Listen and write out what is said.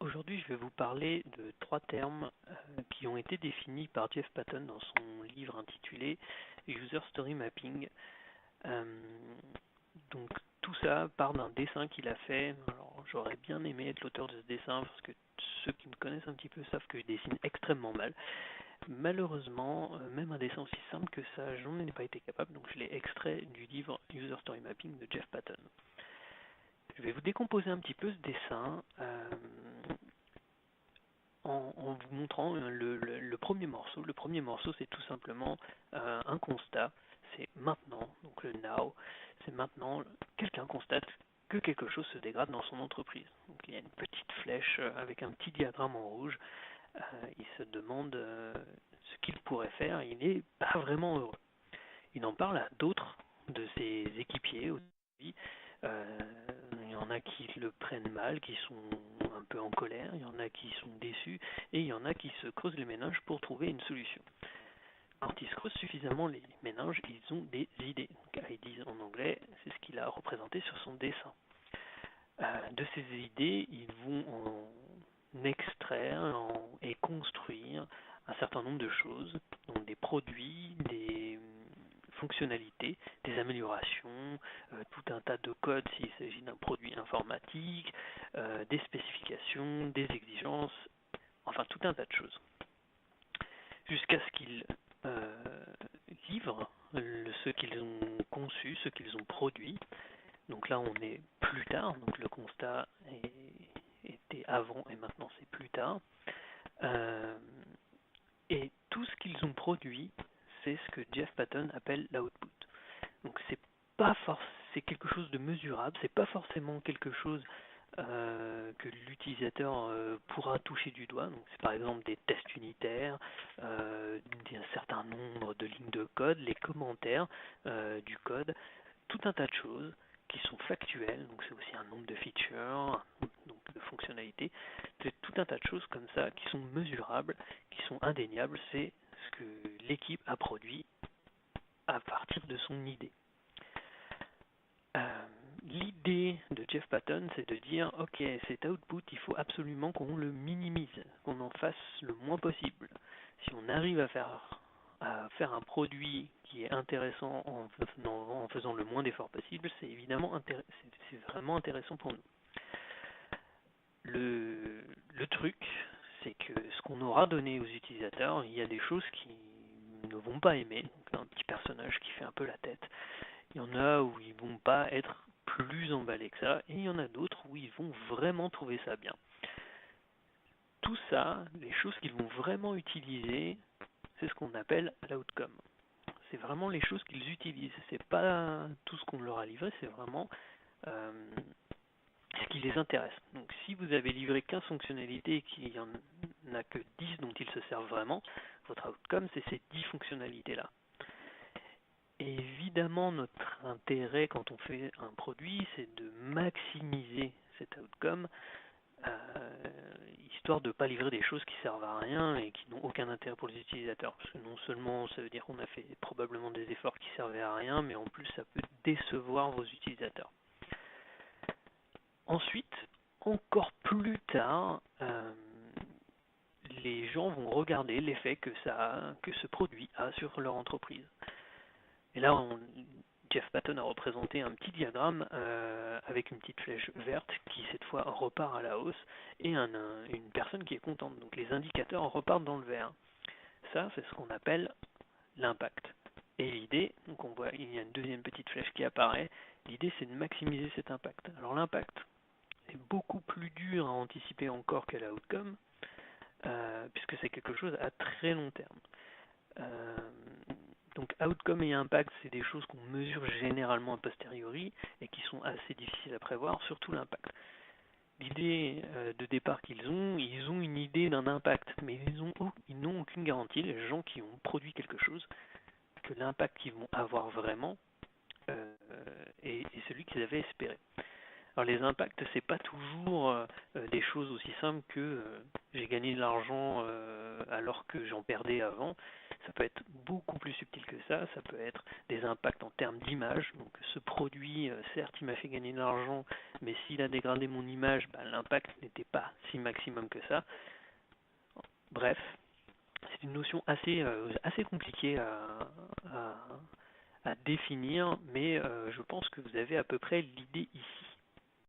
Aujourd'hui, je vais vous parler de trois termes qui ont été définis par Jeff Patton dans son livre intitulé User Story Mapping. Euh, donc tout ça part d'un dessin qu'il a fait. Alors j'aurais bien aimé être l'auteur de ce dessin parce que ceux qui me connaissent un petit peu savent que je dessine extrêmement mal. Malheureusement, même un dessin aussi simple que ça, j'en ai pas été capable, donc je l'ai extrait du livre User Story Mapping de Jeff Patton. Je vais vous décomposer un petit peu ce dessin en vous montrant le premier morceau. Le premier morceau, c'est tout simplement un constat. C'est maintenant, donc le now. C'est maintenant, quelqu'un constate que quelque chose se dégrade dans son entreprise. Donc il y a une petite flèche avec un petit diagramme en rouge. Il se demande ce qu'il pourrait faire. Il n'est pas vraiment heureux. Il en parle à d'autres de ses équipiers aussi. Il y en a qui le prennent mal, qui sont un peu en colère, il y en a qui sont déçus, et il y en a qui se creusent les méninges pour trouver une solution. Quand ils se creusent suffisamment les méninges, ils ont des idées. Donc, ideas en anglais, c'est ce qu'il a représenté sur son dessin. De ces idées, ils vont en extraire et construire un certain nombre de choses, donc des produits, des fonctionnalités, des améliorations, tout un tas de codes s'il s'agit d'un produit informatique, des spécifications, des exigences, enfin tout un tas de choses. Jusqu'à ce qu'ils livrent ce qu'ils ont conçu, ce qu'ils ont produit. Donc là on est plus tard, donc le constat était avant et maintenant c'est plus tard. Et tout ce qu'ils ont produit, c'est ce que Jeff Patton appelle l'output. Donc c'est quelque chose de mesurable, c'est pas forcément quelque chose que l'utilisateur pourra toucher du doigt. Donc c'est par exemple des tests unitaires, d'un certain nombre de lignes de code, les commentaires du code, tout un tas de choses qui sont factuelles, donc c'est aussi un nombre de features, donc de fonctionnalités, c'est tout un tas de choses comme ça qui sont mesurables, qui sont indéniables, c'est ce que l'équipe a produit à partir de son idée. L'idée de Jeff Patton, c'est de dire, ok, cet output, il faut absolument qu'on le minimise, qu'on en fasse le moins possible. Si on arrive à faire un produit qui est intéressant en faisant le moins d'efforts possible, c'est évidemment c'est vraiment intéressant pour nous. Le truc, c'est que ce qu'on aura donné aux utilisateurs, il y a des choses qui ne vont pas aimer, donc un petit personnage qui fait un peu la tête. Il y en a où ils vont pas être plus emballés que ça, et il y en a d'autres où ils vont vraiment trouver ça bien. Tout ça, les choses qu'ils vont vraiment utiliser, c'est ce qu'on appelle l'outcome. C'est vraiment les choses qu'ils utilisent. C'est pas tout ce qu'on leur a livré, c'est vraiment ce qui les intéresse. Donc si vous avez livré 15 fonctionnalités et qu'il n'y en a que 10 dont ils se servent vraiment, votre outcome, c'est ces 10 fonctionnalités-là. Et évidemment, notre intérêt quand on fait un produit, c'est de maximiser cet outcome, histoire de ne pas livrer des choses qui servent à rien et qui n'ont aucun intérêt pour les utilisateurs. Parce que non seulement ça veut dire qu'on a fait probablement des efforts qui servaient à rien, mais en plus ça peut décevoir vos utilisateurs. Ensuite, encore plus tard, les gens vont regarder l'effet que ce produit a sur leur entreprise. Et là, Jeff Patton a représenté un petit diagramme avec une petite flèche verte qui cette fois repart à la hausse et une personne qui est contente. Donc les indicateurs repartent dans le vert. Ça, c'est ce qu'on appelle l'impact. Et l'idée, donc on voit, il y a une deuxième petite flèche qui apparaît. L'idée, c'est de maximiser cet impact. Alors l'impact, c'est beaucoup plus dur à anticiper encore que l'outcome, puisque c'est quelque chose à très long terme. Donc outcome et impact, c'est des choses qu'on mesure généralement a posteriori et qui sont assez difficiles à prévoir, surtout l'impact. L'idée de départ qu'ils ont, ils ont une idée d'un impact, mais ils n'ont aucune garantie, les gens qui ont produit quelque chose, que l'impact qu'ils vont avoir vraiment est celui qu'ils avaient espéré. Alors les impacts, c'est pas toujours des choses aussi simples que j'ai gagné de l'argent alors que j'en perdais avant. Ça peut être beaucoup plus subtil que ça peut être des impacts en termes d'image. Donc ce produit, certes, il m'a fait gagner de l'argent, mais s'il a dégradé mon image, l'impact n'était pas si maximum que ça. Bref, c'est une notion assez compliquée à définir, mais je pense que vous avez à peu près l'idée ici.